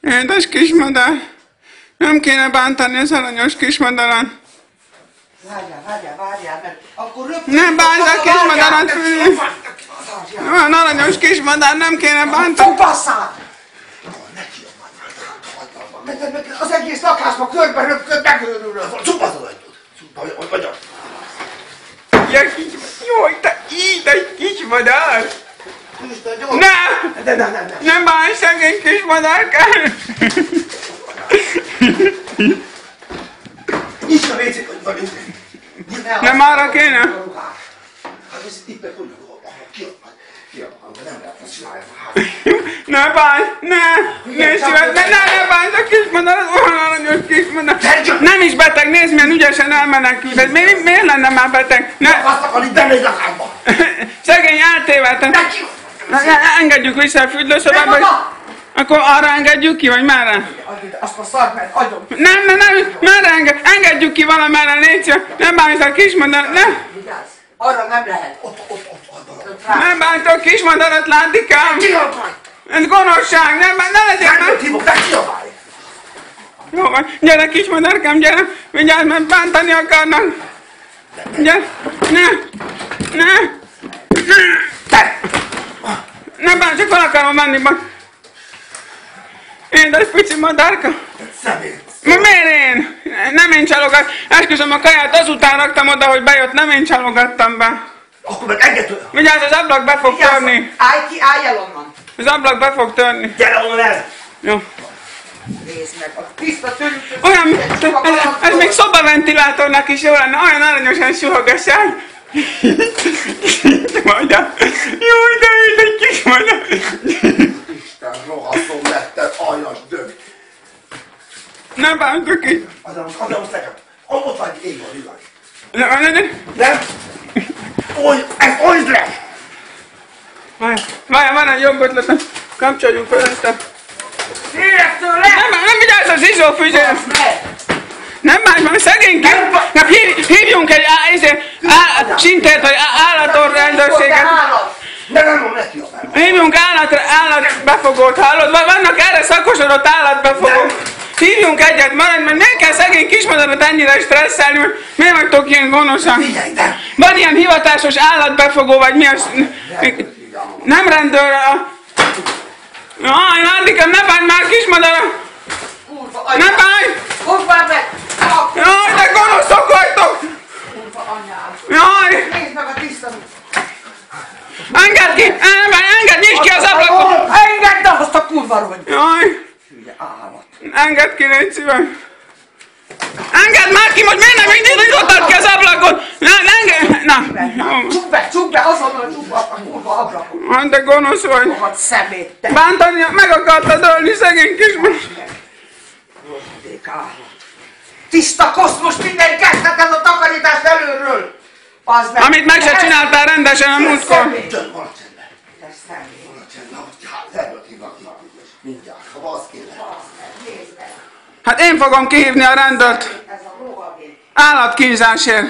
Édes kismadár. Nem kéne bántani az aranyos kismadarat. Várjál, mert akkor rögtön... Nem bánts a kismadarat, Füli! Olyan aranyos kismadár, nem kéne bántani. Csupasszál! Az egész lakásba körbe röpköd, megőrülök. Csupasz az ajtót. Jaj, te édes kismadár! Nem bánts, szegény kismadárkám! Nyisd a vécét, hogy nem arra kéne? Hát ez itt meg hogy nem lehet ezt csinálni. Ne bánts, ne bánts a kismadarat, olyan aranyos kismadár. Nem is beteg, nézd milyen ügyesen elmenekült. Miért lenne már beteg? Azt akarni, de még lakásba. Szegény eltévedtem. Engedjük vissza a fürdőszobába. Akkor arra engedjük ki, vagy merre? Azt a szart, mert agyom. Nem, merre engedjük ki valamerre, légy szíves. Nem bánts a kismadarat, ne? Vigyázz, arra nem lehet. Ott. Nem bánts a kismadarat, Lándikám. Ez gonoszság, ne legyen már. Hívok, ne kiabálj. Jó van, gyere kismadárkám, gyere. Vigyázz, mert bántani akarnak. Gyere, ne bánts, csak fel akarom menni. Édes pici madárka. Szemét. Miért én? Nem én csalogattam. Esküszöm, a kaját azután raktam oda, hogy bejött, nem én csalogattam be. Akkor meg engedd tőle. Vigyázz, az ablak be fog törni. Állj el onnan. Az ablak be fog törni. Gyere onnan el. Jó. Nézd meg, a tiszta törűt. Olyan, ez még szobaventilátornak is jó lenne, olyan aranyosan suhog a száj. Kismadár. Jaj, de egy kismadár. Isten, rohasztom lettem, aljas dög. Nem bántok itt. Adom nekem. Ott vagy, ég van, világ. Nem? Olyd le! Várj, egy jobb ötletem. Kapcsoljuk fel ezt a... Félek tőle! Nem vigyázz az izófüzér! Nem bánts, mert szegény hívjunk egy csintert, vagy állatorrendőrséget. Nem, neki a Hívjunk állatbefogót, hallod? Vannak erre szakosodott állatbefogók. Hívjunk egyet, maradj, mert miért kell szegény kismadarat ennyire stresszelni, mert miért vagytok ilyen gonoszak? Van ilyen hivatásos állatbefogó, vagy mi az? Nem rendőr a... Jaj, Lándikám, ne bánj már kismadarat! Ne bánj! Hozzá meg! Jaj, de gonoszok vagytok! Kurva anyám! Jaj! Nézd meg a tiszta... Engedd ki! Nyisd ki az ablakot! Engedd azt a kurva rongy! Jaj! Hülye állat! Engedd ki, légy szíves! Engedd már ki, most miért nem nyitottad ki az ablakot? Csukd be, azonnal csukd a kurva ablakot! Hát de gonosz vagy! Rohadt szemét, te! Bántani, meg akartad ölni, szegény kismadarat! Rohadék állat! Tiszta koszmos, minden kezdett ez a takarítást előről! Amit meg se csináltál rendesen a múltkor! Maradj csendben! Te szemét! Mindjárt, ha az kéne. Hát én fogom kihívni a rendőrt! Ez a rohadék! Állatkínzásért!